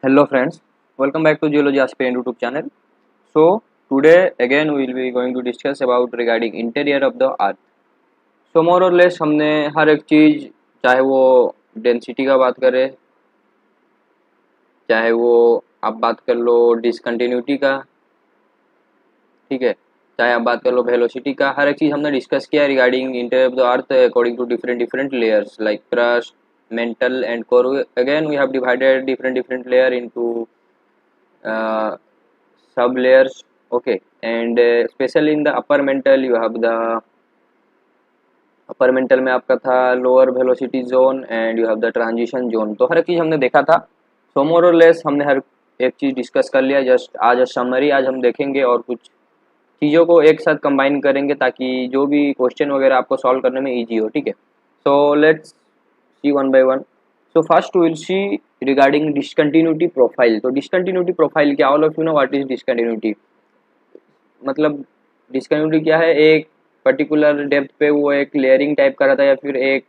Hello friends, welcome back to Geology Aspirant YouTube channel. So today again we will be going to discuss about regarding interior of the earth. So more or less हमने हर एक चीज़ चाहे वो density का बात करें, चाहे वो आप बात कर लो डिसकंटिन्यूटी का, ठीक है, चाहे आप बात कर लो वेलोसिटी का, हर एक चीज़ हमने डिस्कस किया regarding interior of the earth according to different layers like crust, mantle and core. Again we have divided different layer into sub layers, okay, and especially in the upper mantle you have the upper mantle में आपका था lower velocity zone and you have the transition zone. तो हर एक चीज़ हमने देखा था। सो more और less हमने हर एक चीज़ डिस्कस कर लिया। जस्ट आज समरी आज हम देखेंगे और कुछ चीज़ों को एक साथ कंबाइन करेंगे ताकि जो भी क्वेश्चन वगैरह आपको सॉल्व करने में ईजी हो, ठीक है। So let's see one by one. So first will see regarding discontinuity profile. तो डिसकंटिन्यूटी प्रोफाइल क्या, all of you know what is discontinuity. मतलब डिसकंटिन्यूटी क्या है, एक पर्टिकुलर डेप्थ पे वो एक लेयरिंग टाइप का रहता है या फिर एक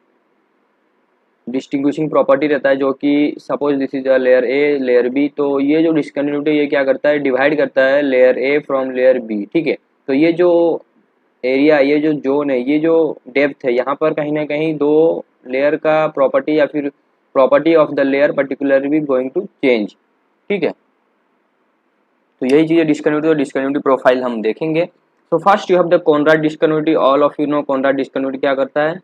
डिस्टिंग्विशिंग प्रॉपर्टी रहता है जो कि suppose this is a layer A layer B. तो ये जो डिसकंटिन्यूटी ये क्या करता है, डिवाइड करता है layer A from layer B, ठीक है। तो ये जो एरिया, ये जो जोन है, ये जो डेप्थ है, यहाँ पर कहीं ना कहीं दो लेयर का प्रॉपर्टी या फिर property of the layer particularly going to change, ठीक है। तो यही चीज़ है डिसकंटिन्यूटी और डिसकंटिन्यूटी प्रोफाइल हम देखेंगे। तो first you have the Conrad discontinuity. All of you know Conrad discontinuity क्या करता है,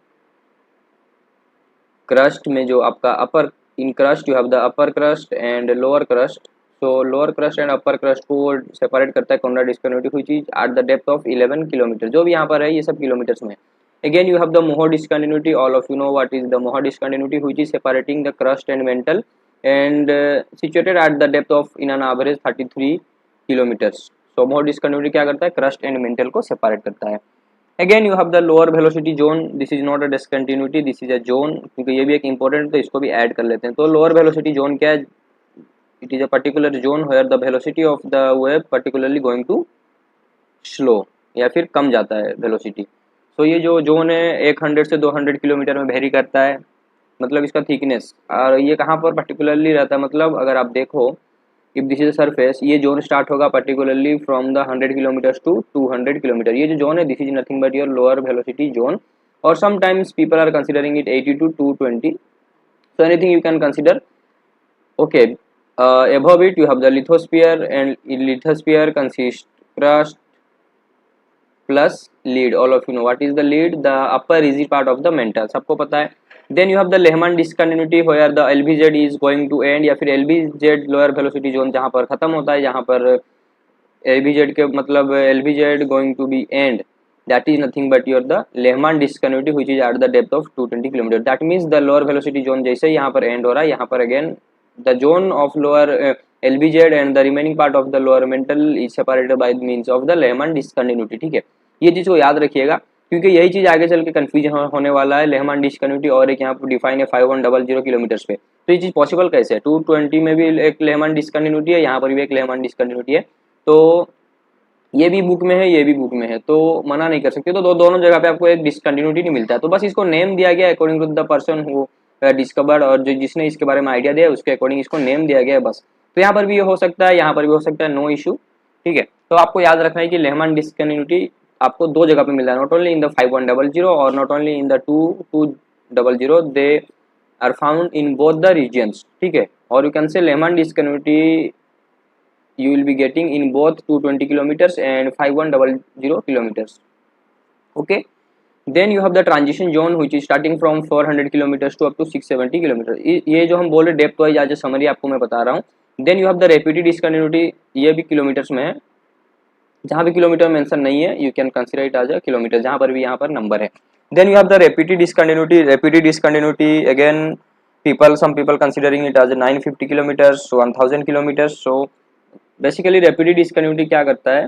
क्रस्ट में जो आपका upper, in crust you have the upper crust and lower crust. So lower crust and upper crust को सेपरेट करता है Conrad discontinuity which is at the depth of 11 kilometre. जो भी यहाँ पर है ये सब किलोमीटर्स में। Again you have the Moho discontinuity. All of you know what is the Moho discontinuity which is separating the crust and mantle and situated at the depth of in an average 33 kilometres. So Moho discontinuity क्या करता है, crust and mantle को separate करता है। Again you have the lower velocity zone. This is not a discontinuity, this is a zone, क्योंकि ये भी एक इंपॉर्टेंट, तो इसको भी ऐड कर लेते हैं। तो लोअर वेलोसिटी जोन क्या है, it is a particular zone where the velocity of the wave particularly going to slow, या फिर कम जाता है वेलोसिटी। तो ये जो जोन है 100 से 200 किलोमीटर में वेरी करता है, मतलब इसका थिकनेस। और ये कहाँ पर पर्टिकुलरली रहता है, मतलब अगर आप देखो इफ दिस इज सरफेस, ये जोन स्टार्ट होगा particularly from the 100 kilometre to 200 kilometre. ये जो जोन है this is nothing but your lower velocity zone. और sometimes people are considering it 80 to 220, so anything you can consider, okay. Above it you have the lithosphere, and in lithosphere consists crust plus lead. All of you know what is the lead, the upper easy part of the mantle, सबको पता है। Then you have the Lehman discontinuity where the LVZ is going to end, या फिर LVZ lower velocity zone जहाँ पर खत्म होता है, जहाँ पर LVZ के मतलब LVZ going to be end, that is nothing but your the Lehman discontinuity which is at the depth of 220 km. That means the lower velocity zone जैसे यहाँ पर end हो रहा है, यहाँ पर again the zone of lower LVZ and the remaining part of the lower mantle is separated by means of the Lehman discontinuity, ठीक है। ये चीज़ को याद रखिएगा क्योंकि यही चीज़ आगे चल के कन्फ्यूजन होने वाला है। लेहमान डिसकंटिन्यूटी और एक यहाँ पर डिफाइन है 5100 किलोमीटर्स पे। तो ये चीज़ पॉसिबल कैसे है, 220 में भी एक लेहमान डिसकंटिन्यूटी है, यहाँ पर भी एक लेहमान डिसकंटिन्यूटी है। तो ये भी बुक में है, ये भी बुक में है, तो मना नहीं कर सकते। तो दोनों जगह पे आपको एक डिसकंटिन्यूटी नहीं मिलता है, तो बस इसको नेम दिया गया according to the person who discovered, और जो जिसने इसके बारे में आइडिया दिया उसके अकॉर्डिंग इसको नेम दिया गया है बस। तो यहाँ पर भी ये हो सकता है, यहाँ पर भी हो सकता है, नो इशू, ठीक है। तो आपको याद रखना है कि लेहमान डिसकंटिन्यूटी आपको दो जगह पे मिल रहा है, नॉट ओनली इन द 5100 और not only in the 2200, they are found in both the regions, ठीक है। और you can say Lehmann discontinuity you will be getting in both 220 kilometers and 5100 kilometers, okay. Then you have the transition zone which is starting from 400 kilometers to up to 670 kilometers. ये जो हम बोल रहे depth wise आज summary आपको मैं बता रहा हूँ। Then you have the rapid discontinuity, ये भी किलोमीटर्स में है, जहाँ भी किलोमीटर मेंशन नहीं है you can consider it as a kilometre, जहाँ पर भी यहाँ पर नंबर है। Then you have the rapid discontinuity. Rapid discontinuity again some people considering it as 950 kilometers, 1000 kilometers. So basically rapid discontinuity क्या करता है,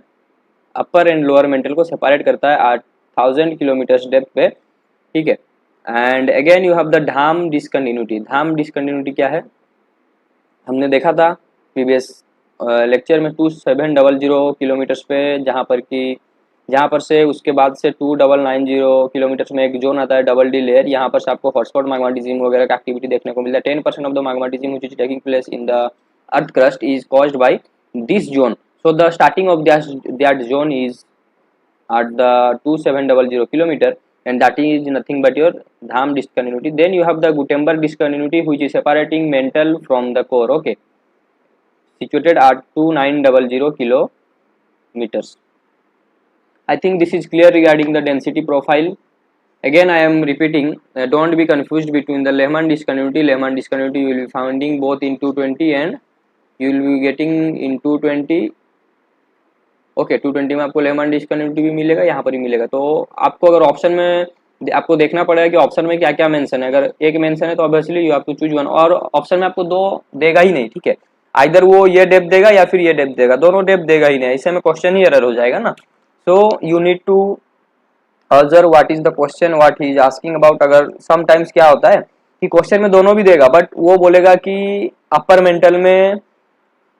अपर एंड लोअर मेंटल को सेपरेट करता है 8000 किलोमीटर्स डेप्थ पे, ठीक है। And again you have the Dham discontinuity. Dham discontinuity क्या है, हमने देखा था प्रीवियस लेक्चर में 2700 किलोमीटर्स पे, जहाँ पर से उसके बाद से 2990 किलोमीटर्स में एक जोन आता है डबल डी लेयर। यहाँ पर से आपको हॉटस्पॉट मैग्माटिज्म वगैरह का एक्टिविटी देखने को मिलता है। 10% of the magmatism which is taking place in the earth crust is caused by this zone. So the starting of that zone is at the 2700 kilometer, and that is nothing but your Dham discontinuity. Then you have the Gutenberg discontinuity, which is separating mantle from the core, okay, situated at 2900 kilometers. I think this is clear regarding the density profile. Again, I am repeating, don't be confused between the Lehman discontinuity. Lehman discontinuity you will be finding both in 220 and you will be getting in 220. Okay 220 में आपको lemon डिस्कन्टिन्यूटी भी मिलेगा, यहाँ पर ही मिलेगा। तो आपको अगर ऑप्शन में आपको देखना पड़ेगा कि ऑप्शन में क्या क्या मेंशन है। अगर एक मेंशन है तो obviously you have to choose one, और ऑप्शन में आपको दो देगा ही नहीं, ठीक है, आइदर वो ये डेप्थ देगा या फिर ये डेप्थ देगा, दोनों डेप्थ देगा ही नहीं, इससे में क्वेश्चन ही एरर हो जाएगा ना। So you need to observe what is the question, what he is asking about. अगर समटाइम्स क्या होता है कि क्वेश्चन में दोनों भी देगा, बट वो बोलेगा कि अपर मेंटल में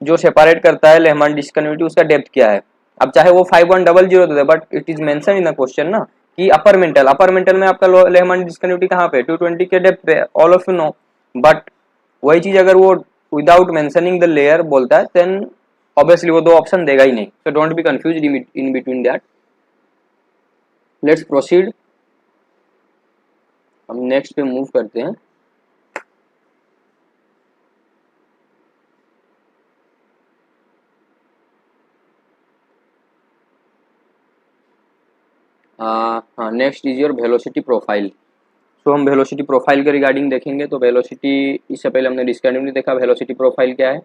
जो सेपरेट करता है लेहमान डिस्कन्टिन्यूटी उसका डेप्थ क्या है। अब चाहे वो 5100 दे, but it is mention in the question ना कि अपर मेंटल में आपका लेहमान डिस्कन्टिन्यूटी कहाँ पे 220 के डेप्थ पे, all of you no. But वही चीज अगर वो विदाउट मेंशनिंग द लेयर बोलता है देन ऑब्वियसली वो दो ऑप्शन देगा ही नहीं। So don't be confused in between that. Let's proceed, हम नेक्स्ट पे मूव करते हैं। हाँ, next is your velocity profile. So हम वेलोसिटी प्रोफाइल के रिगार्डिंग देखेंगे। तो वेलोसिटी, इससे पहले हमने डिस्कन्टिन्यूटी देखा, वेलोसिटी प्रोफाइल क्या है।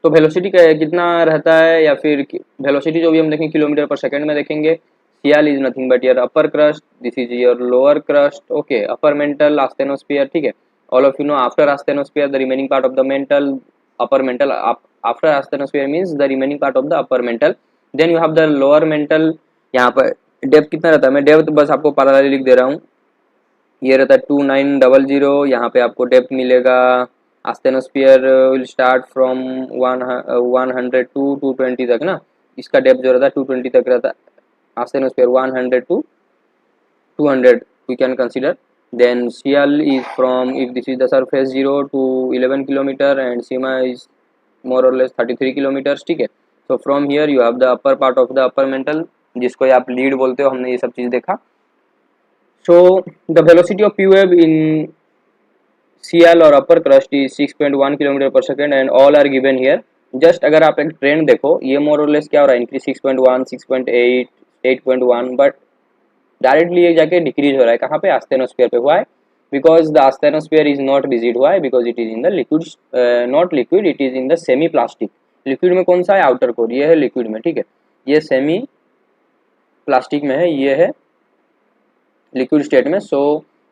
तो वेलोसिटी कितना रहता है, या फिर वेलोसिटी जो भी हम देखेंगे किलोमीटर पर सेकंड में देखेंगे। CL is nothing but your upper crust, this is your lower crust, okay, upper mantle, asthenosphere, ठीक है, all of you know. After asthenosphere the remaining part of the mantle, upper mantle, after asthenosphere means the remaining part of the upper mantle. Then you have the lower mantle. यहाँ पर depth कितना रहता है, मैं depth बस आपको parallelly लिख दे रहा हूँ। ये रहता है 2900, यहाँ पे आपको डेप्थ मिलेगा। आस्थेनोस्फीयर विल स्टार्ट फ्रॉम 100 टू 220 तक ना, इसका डेप्थ जो रहता है 220 तक रहता है। आस्थेनोस्फीयर 100 to 200 we can consider. Then CL is from, if this is the surface 0 to 11 kilometer and Seema is more or less 33 kilometers, ठीक है। So from here you have the upper part of the upper mantle, जिसको आप lead बोलते हो, हमने ये सब चीज देखा। So the velocity of P wave in CL और upper crust is 6.1 km per second and all are given here. Just अगर आप एक ट्रेंड देखो, ये मोर और लेस क्या हो रहा है, इंक्रीज 6.1, 6.8, 8.1, बट डायरेक्टली ये जाके डिक्रीज हो रहा है। कहाँ पे, आस्थेनोस्फीयर पे हुआ है, because the asthenosphere is not rigid. हुआ है because it is in the liquid, not liquid, it is in the semi plastic. Liquid में कौन सा है, आउटर कोर, ये है लिक्विड में, ठीक है, ये सेमी प्लास्टिक में है, ये है लिक्विड स्टेट में। सो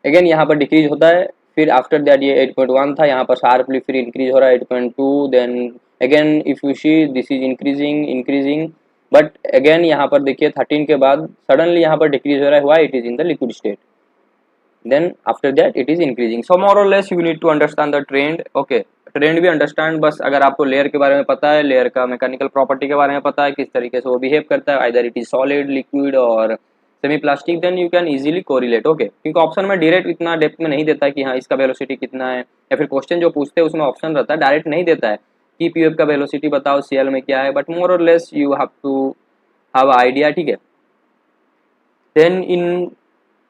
अगेन यहाँ पर डिक्रीज होता है, फिर आफ्टर दैट ये 8.1 था, यहाँ पर शार्पली फिर इंक्रीज हो रहा है 8.2, then again if you see this is increasing, but again यहाँ पर देखिए 13 के बाद सडनली यहाँ पर डिक्रीज हो रहा है। Why, it is in the liquid state, then after that it is increasing. So more और less you need to understand the trend, okay, trend भी अंडरस्टैंड, बस अगर आपको लेयर के बारे में पता है, लेयर का मैकेनिकल प्रॉपर्टी के बारे में पता है, किस तरीके से वो बिहेव करता है, either it is solid, liquid और semi plastic, then you can easily correlate, okay. क्योंकि ऑप्शन में डायरेक्ट इतना डेप्थ में नहीं देता है कि हाँ इसका वेलोसिटी कितना है, या फिर क्वेश्चन जो पूछते हैं उसमें ऑप्शन रहता है, डायरेक्ट नहीं देता है कि पीएफ का वेलोसिटी बताओ, सीएल में क्या है, बट मोर और less you have to have idea, ठीक है। Then in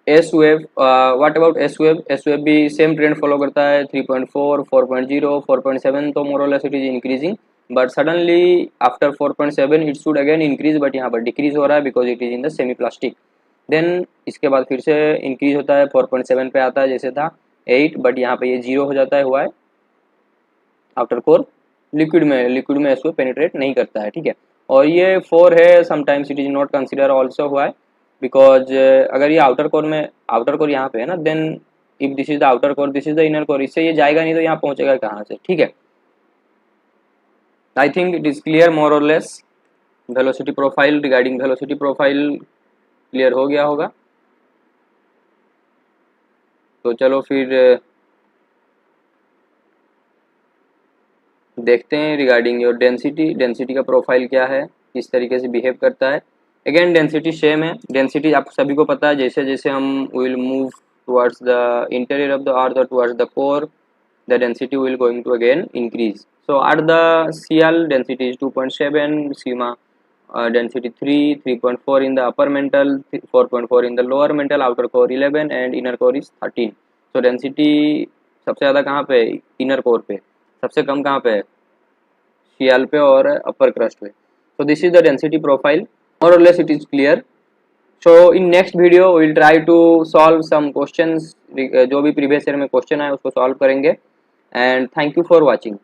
S wave, what about S wave, S wave भी सेम ट्रेंड फॉलो करता है, 3.4, 4.0, 4.7, तो मोर और less it is increasing, but suddenly after 4.7 it should again increase, but यहाँ पर decrease हो रहा है because it is in the semi plastic. Then इसके बाद फिर से इंक्रीज होता है, 4.7 पे आता है जैसे था 8, बट यहाँ पे ये 0 हो जाता है। हुआ है आफ्टर कोर, लिक्विड में इसको पेनिट्रेट नहीं करता है, ठीक है। और ये 4 है, sometimes it is not consider also. हुआ है बिकॉज अगर ये आउटर कोर यहाँ पे है ना, then if this is the outer core, this is the inner core, इससे ये जाएगा नहीं तो यहाँ पहुंचेगा कहाँ से, ठीक है। I think it is clear more और less velocity profile. Regarding velocity profile clear हो गया होगा, तो चलो फिर देखते हैं रिगार्डिंग योर डेंसिटी का प्रोफाइल क्या है, किस तरीके से बिहेव करता है। अगेन डेंसिटी सेम है, डेंसिटी आप सभी को पता है, जैसे जैसे हम will move towards the interior of the earth और towards the core, the density will going to again increase. So at the Cl density is 2.7, sigma density 3, 3.4 in the upper mantle, 4.4 in the lower mantle, outer core 11 and inner core is 13. So density सबसे ज़्यादा कहाँ पे है? Inner core पे. सबसे कम कहाँ पे है? Cl पे और upper crust पे. So this is the density profile. More or less it is clear. So in next video we will try to solve some questions. जो भी previous year में question आए उसको solve करेंगे. And thank you for watching.